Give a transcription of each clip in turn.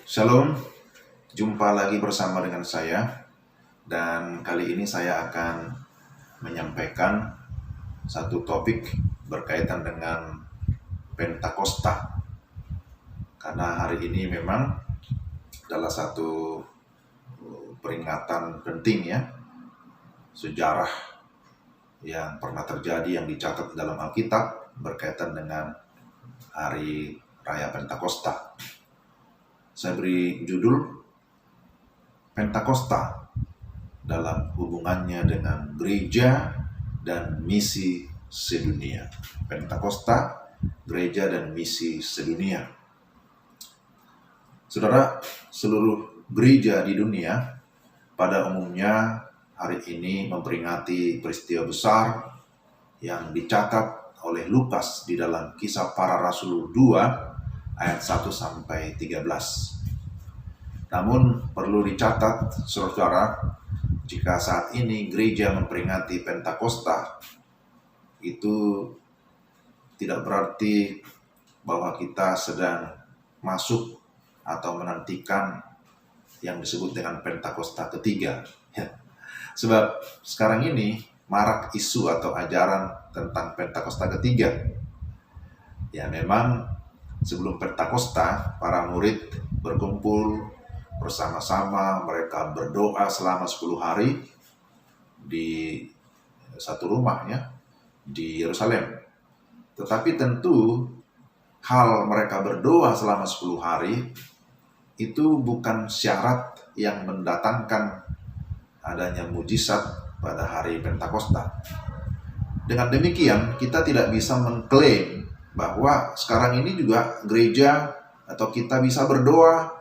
Shalom, jumpa lagi bersama dengan saya. Dan kali ini saya akan menyampaikan satu topik berkaitan dengan Pentakosta. Karena hari ini memang adalah satu peringatan penting ya, sejarah yang pernah terjadi yang dicatat dalam Alkitab berkaitan dengan hari raya Pentakosta. Saya beri judul Pentakosta dalam hubungannya dengan gereja dan misi sedunia. Pentakosta, gereja dan misi sedunia. Saudara, seluruh gereja di dunia pada umumnya hari ini memperingati peristiwa besar yang dicatat oleh Lukas di dalam Kisah Para Rasul 2 ayat 1 sampai 13. Namun perlu dicatat saudara, jika saat ini gereja memperingati Pentakosta, itu tidak berarti bahwa kita sedang masuk atau menantikan yang disebut dengan Pentakosta ketiga. Sebab sekarang ini marak isu atau ajaran tentang Pentakosta ketiga. Ya memang sebelum Pentakosta, para murid berkumpul bersama-sama, mereka berdoa selama 10 hari di satu rumah ya, di Yerusalem. Tetapi tentu hal mereka berdoa selama 10 hari itu bukan syarat yang mendatangkan adanya mujizat pada hari Pentakosta. Dengan demikian, kita tidak bisa mengklaim bahwa sekarang ini juga gereja atau kita bisa berdoa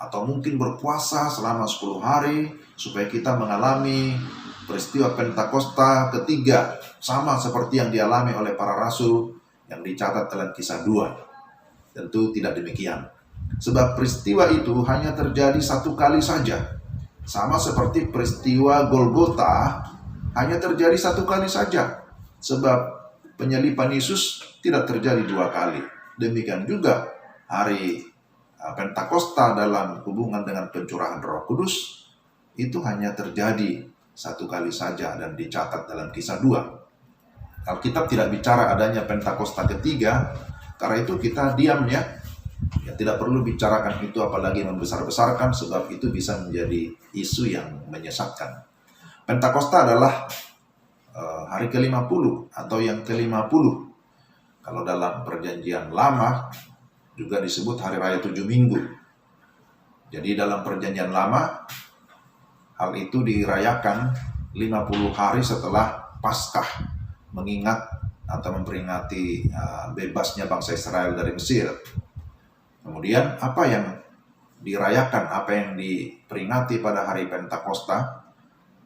atau mungkin berpuasa selama 10 hari supaya kita mengalami peristiwa Pentakosta ketiga sama seperti yang dialami oleh para rasul yang dicatat dalam Kisah 2. Tentu tidak demikian. Sebab peristiwa itu hanya terjadi satu kali saja. Sama seperti peristiwa Golgota hanya terjadi satu kali saja. Sebab penyaliban Yesus tidak terjadi 2 kali. Demikian juga hari Pentakosta dalam hubungan dengan pencurahan Roh Kudus itu hanya terjadi satu kali saja dan dicatat dalam Kisah 2. Alkitab tidak bicara adanya Pentakosta ketiga, karena itu kita diam ya. Ya tidak perlu bicarakan itu apalagi membesar-besarkan, sebab itu bisa menjadi isu yang menyesatkan. Pentakosta adalah hari ke-50 atau yang ke-50. Kalau dalam perjanjian lama juga disebut hari raya 7 minggu. Jadi dalam perjanjian lama hal itu dirayakan 50 hari setelah Paskah, mengingat atau memperingati bebasnya bangsa Israel dari Mesir. Kemudian apa yang dirayakan, apa yang diperingati pada hari Pentakosta?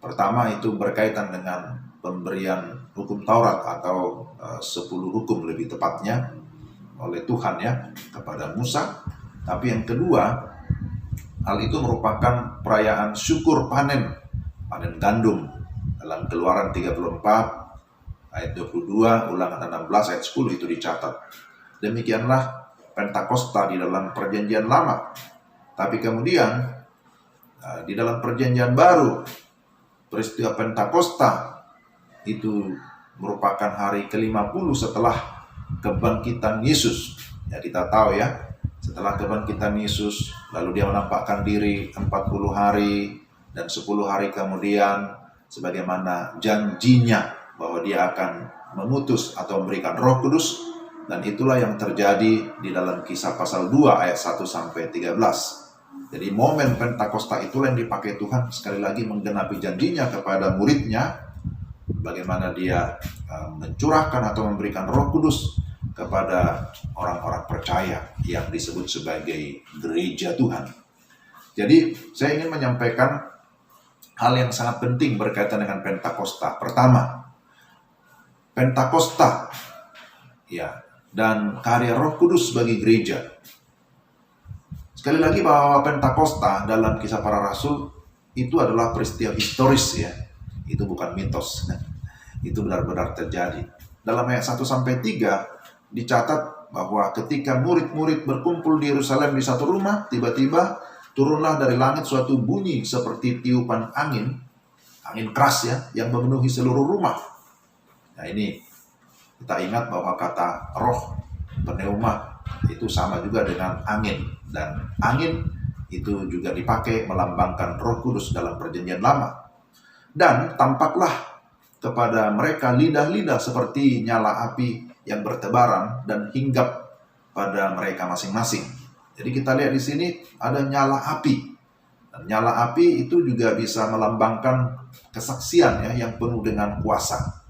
Pertama itu berkaitan dengan pemberian hukum Taurat atau 10 hukum lebih tepatnya oleh Tuhan ya kepada Musa. Tapi yang kedua, hal itu merupakan perayaan syukur panen gandum dalam Keluaran 34 ayat 22, Ulangan 16 ayat 10 itu dicatat. Demikianlah Pentakosta di dalam perjanjian lama. Tapi kemudian di dalam perjanjian baru, peristiwa Pentakosta itu merupakan hari ke-50 setelah kebangkitan Yesus. Ya kita tahu ya, setelah kebangkitan Yesus, lalu dia menampakkan diri 40 hari dan 10 hari kemudian sebagaimana janjinya bahwa dia akan mengutus atau memberikan Roh Kudus. Dan itulah yang terjadi di dalam Kisah pasal 2 ayat 1 sampai 13. Jadi momen Pentakosta itulah yang dipakai Tuhan sekali lagi menggenapi janjinya kepada muridnya, bagaimana dia mencurahkan atau memberikan Roh Kudus kepada orang-orang percaya yang disebut sebagai gereja Tuhan. Jadi saya ingin menyampaikan hal yang sangat penting berkaitan dengan Pentakosta. Pertama, Pentakosta ya, dan karya Roh Kudus bagi gereja. Sekali lagi bahwa Pentakosta dalam Kisah Para Rasul itu adalah peristiwa historis ya. Itu bukan mitos. Itu benar-benar terjadi. Dalam ayat 1 sampai 3 dicatat bahwa ketika murid-murid berkumpul di Yerusalem di satu rumah, tiba-tiba turunlah dari langit suatu bunyi seperti tiupan angin keras ya, yang memenuhi seluruh rumah. Nah ini kita ingat bahwa kata roh, pneuma, itu sama juga dengan angin. Dan angin itu juga dipakai melambangkan Roh Kudus dalam Perjanjian Lama. Dan tampaklah kepada mereka lidah-lidah seperti nyala api yang bertebaran dan hinggap pada mereka masing-masing. Jadi kita lihat di sini ada nyala api. Dan nyala api itu juga bisa melambangkan kesaksian ya, yang penuh dengan kuasa.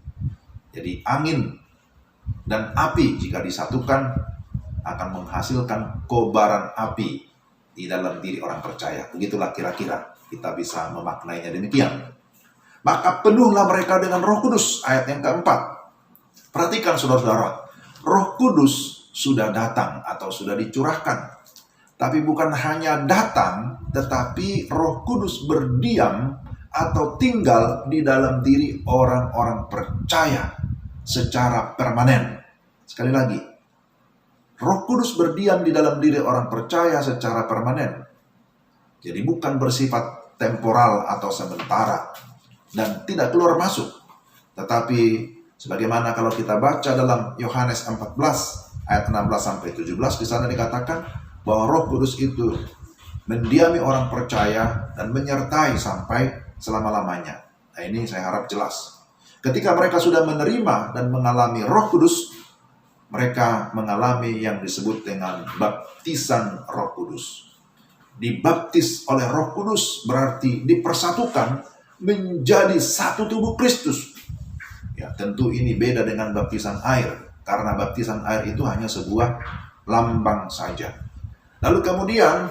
Jadi angin dan api jika disatukan akan menghasilkan kobaran api di dalam diri orang percaya. Begitulah kira-kira kita bisa memaknainya demikian. Maka penuhlah mereka dengan Roh Kudus, ayat yang keempat. Perhatikan saudara-saudara, Roh Kudus sudah datang atau sudah dicurahkan. Tapi bukan hanya datang, tetapi Roh Kudus berdiam atau tinggal di dalam diri orang-orang percaya secara permanen. Sekali lagi, Roh Kudus berdiam di dalam diri orang percaya secara permanen. Jadi bukan bersifat temporal atau sementara dan tidak keluar masuk. Tetapi sebagaimana kalau kita baca dalam Yohanes 14 ayat 16 sampai 17, di sana dikatakan bahwa Roh Kudus itu mendiami orang percaya dan menyertai sampai selama-lamanya. Nah ini saya harap jelas. Ketika mereka sudah menerima dan mengalami Roh Kudus, mereka mengalami yang disebut dengan baptisan Roh Kudus. Dibaptis oleh Roh Kudus berarti dipersatukan menjadi satu tubuh Kristus. Ya, tentu ini beda dengan baptisan air, karena baptisan air itu hanya sebuah lambang saja. Lalu kemudian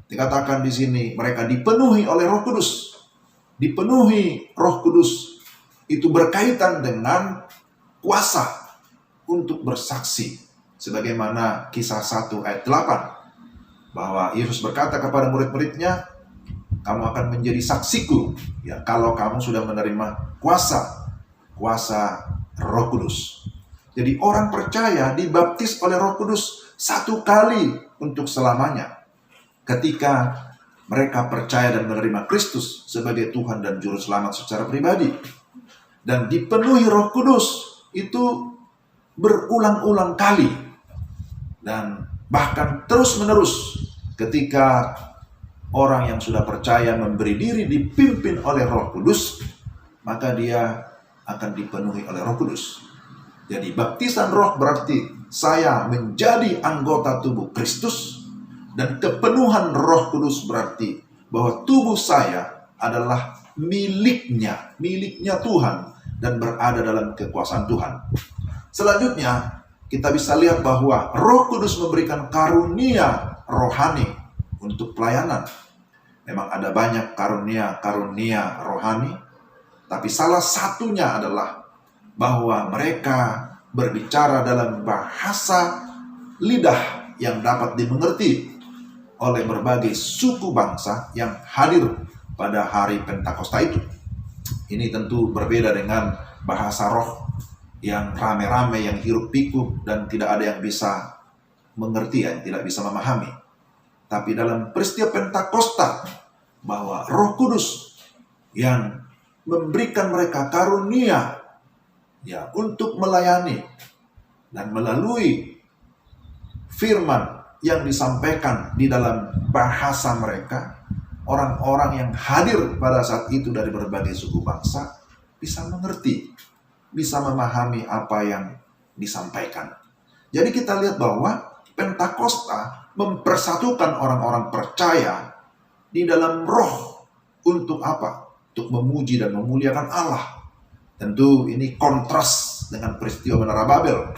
dikatakan di sini mereka dipenuhi oleh Roh Kudus. Dipenuhi Roh Kudus itu berkaitan dengan kuasa untuk bersaksi. Sebagaimana Kisah 1 ayat 8, bahwa Yesus berkata kepada murid-muridnya, kamu akan menjadi saksiku ya kalau kamu sudah menerima kuasa Roh Kudus. Jadi orang percaya dibaptis oleh Roh Kudus satu kali untuk selamanya. Ketika mereka percaya dan menerima Kristus sebagai Tuhan dan Juru Selamat secara pribadi. Dan dipenuhi Roh Kudus itu berulang-ulang kali. Dan bahkan terus-menerus ketika orang yang sudah percaya memberi diri dipimpin oleh Roh Kudus, maka dia akan dipenuhi oleh Roh Kudus. Jadi baptisan roh berarti saya menjadi anggota tubuh Kristus, dan kepenuhan Roh Kudus berarti bahwa tubuh saya adalah miliknya Tuhan dan berada dalam kekuasaan Tuhan. Selanjutnya kita bisa lihat bahwa Roh Kudus memberikan karunia rohani untuk pelayanan. Memang ada banyak karunia rohani, tapi salah satunya adalah bahwa mereka berbicara dalam bahasa lidah yang dapat dimengerti oleh berbagai suku bangsa yang hadir pada hari Pentakosta itu. Ini tentu berbeda dengan bahasa roh yang rame-rame, yang hiruk-pikuk dan tidak ada yang bisa mengerti, yang tidak bisa memahami. Tapi dalam peristiwa Pentakosta, bahwa Roh Kudus yang memberikan mereka karunia ya untuk melayani, dan melalui firman yang disampaikan di dalam bahasa mereka, orang-orang yang hadir pada saat itu dari berbagai suku bangsa bisa mengerti, bisa memahami apa yang disampaikan. Jadi kita lihat bahwa Pentakosta mempersatukan orang-orang percaya di dalam roh. Untuk apa? Untuk memuji dan memuliakan Allah. Tentu ini kontras dengan peristiwa Menara Babel,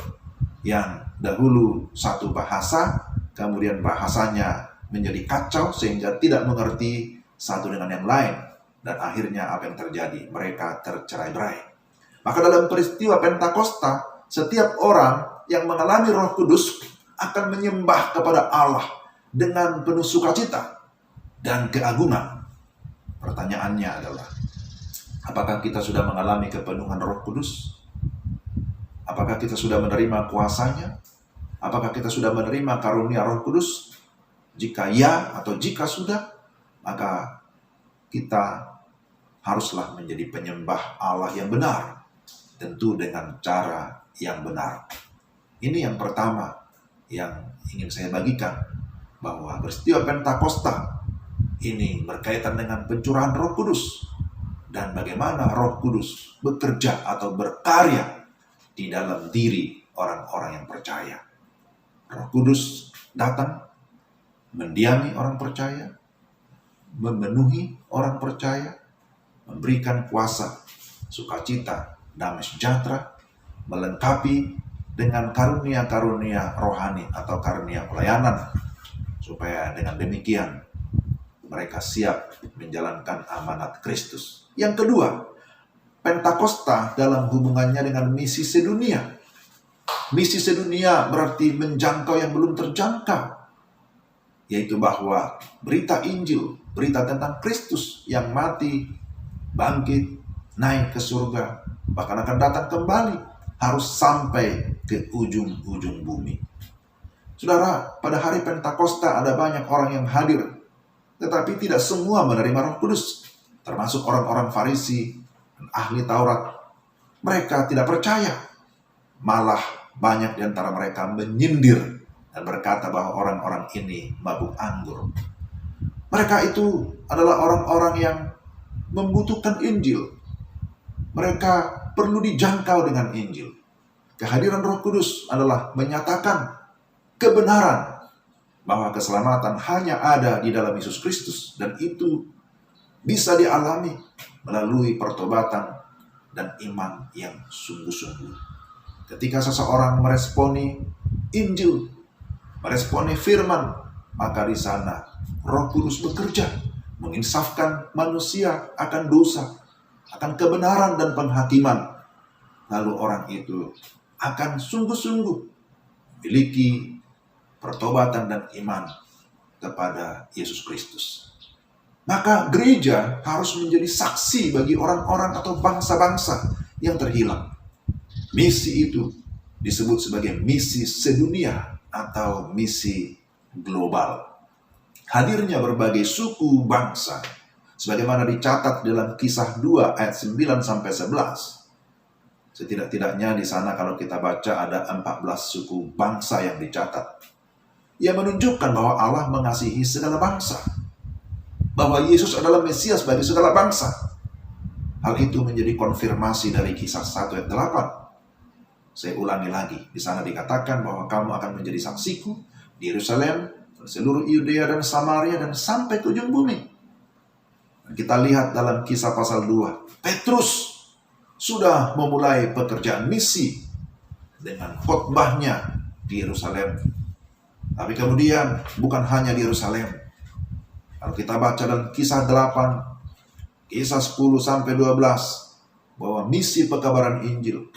yang dahulu satu bahasa, kemudian bahasanya menjadi kacau sehingga tidak mengerti satu dengan yang lain. Dan akhirnya apa yang terjadi? Mereka tercerai-berai. Maka dalam peristiwa Pentakosta, setiap orang yang mengalami Roh Kudus akan menyembah kepada Allah dengan penuh sukacita dan keagungan. Pertanyaannya adalah, apakah kita sudah mengalami kepenuhan Roh Kudus? Apakah kita sudah menerima kuasanya? Apakah kita sudah menerima karunia Roh Kudus? Jika ya atau jika sudah, maka kita haruslah menjadi penyembah Allah yang benar, tentu dengan cara yang benar. Ini yang pertama yang ingin saya bagikan, bahwa peristiwa Pentakosta ini berkaitan dengan pencurahan Roh Kudus dan bagaimana Roh Kudus bekerja atau berkarya di dalam diri orang-orang yang percaya. Roh Kudus datang mendiami orang percaya, memenuhi orang percaya, memberikan kuasa, sukacita, damai sejahtera, melengkapi dengan karunia-karunia rohani atau karunia pelayanan, supaya dengan demikian mereka siap menjalankan amanat Kristus. Yang kedua, Pentakosta dalam hubungannya dengan misi sedunia. Misi sedunia berarti menjangkau yang belum terjangkau, yaitu bahwa berita Injil, berita tentang Kristus yang mati, bangkit, naik ke surga, bahkan akan datang kembali, harus sampai ke ujung-ujung bumi. Saudara, pada hari Pentakosta ada banyak orang yang hadir, tetapi tidak semua menerima Roh Kudus, termasuk orang-orang Farisi dan ahli Taurat. Mereka tidak percaya, malah banyak di antara mereka menyindir dan berkata bahwa orang-orang ini mabuk anggur. Mereka itu adalah orang-orang yang membutuhkan Injil. Mereka perlu dijangkau dengan Injil. Kehadiran Roh Kudus adalah menyatakan kebenaran bahwa keselamatan hanya ada di dalam Yesus Kristus, dan itu bisa dialami melalui pertobatan dan iman yang sungguh-sungguh. Ketika seseorang meresponi Injil, meresponi firman, maka di sana Roh Kudus bekerja, menginsafkan manusia akan dosa, akan kebenaran dan penghakiman. Lalu orang itu akan sungguh-sungguh memiliki pertobatan dan iman kepada Yesus Kristus. Maka gereja harus menjadi saksi bagi orang-orang atau bangsa-bangsa yang terhilang. Misi itu disebut sebagai misi sedunia atau misi global. Hadirnya berbagai suku bangsa, sebagaimana dicatat dalam Kisah 2 ayat 9-11. Setidak-tidaknya di sana kalau kita baca ada 14 suku bangsa yang dicatat. Ia menunjukkan bahwa Allah mengasihi segala bangsa, bahwa Yesus adalah Mesias bagi segala bangsa. Hal itu menjadi konfirmasi dari Kisah 1 ayat 8. Saya ulangi lagi, di sana dikatakan bahwa kamu akan menjadi saksiku di Yerusalem, seluruh Yudea dan Samaria, dan sampai ke ujung bumi. Dan kita lihat dalam Kisah pasal 2, Petrus sudah memulai pekerjaan misi dengan khotbahnya di Yerusalem. Tapi kemudian bukan hanya di Yerusalem. Kalau kita baca dalam Kisah 8, Kisah 10-12, bahwa misi pekabaran Injil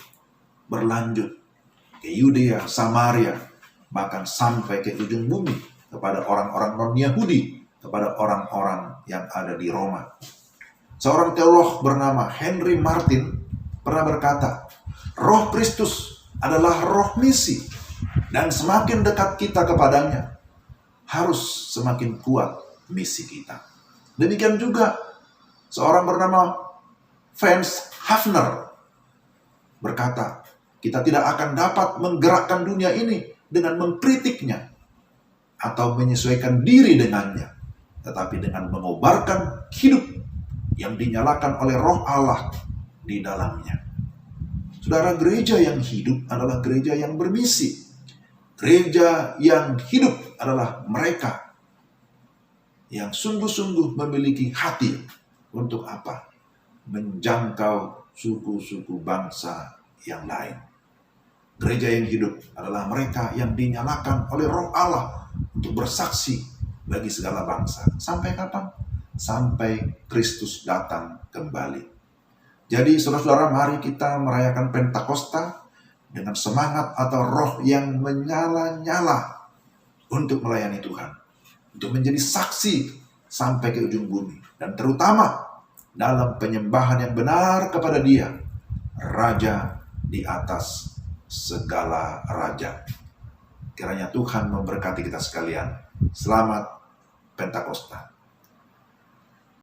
berlanjut ke Yudea, Samaria, bahkan sampai ke ujung bumi, kepada orang-orang non-Yahudi, kepada orang-orang yang ada di Roma. Seorang teolog bernama Henry Martin pernah berkata, Roh Kristus adalah roh misi, dan semakin dekat kita kepadanya, harus semakin kuat misi kita. Demikian juga seorang bernama Franz Hafner berkata, kita tidak akan dapat menggerakkan dunia ini dengan mengkritiknya atau menyesuaikan diri dengannya, tetapi dengan mengobarkan hidup yang dinyalakan oleh Roh Allah di dalamnya. Saudara, gereja yang hidup adalah gereja yang bermisi. Gereja yang hidup adalah mereka yang sungguh-sungguh memiliki hati untuk apa? Menjangkau suku-suku bangsa yang lain. Gereja yang hidup adalah mereka yang dinyalakan oleh Roh Allah untuk bersaksi bagi segala bangsa. Sampai kapan? Sampai Kristus datang kembali. Jadi saudara-saudara, mari kita merayakan Pentakosta dengan semangat atau roh yang menyala-nyala untuk melayani Tuhan, untuk menjadi saksi sampai ke ujung bumi, dan terutama dalam penyembahan yang benar kepada Dia, Raja di atas segala raja. Kiranya Tuhan memberkati kita sekalian. Selamat Pentakosta.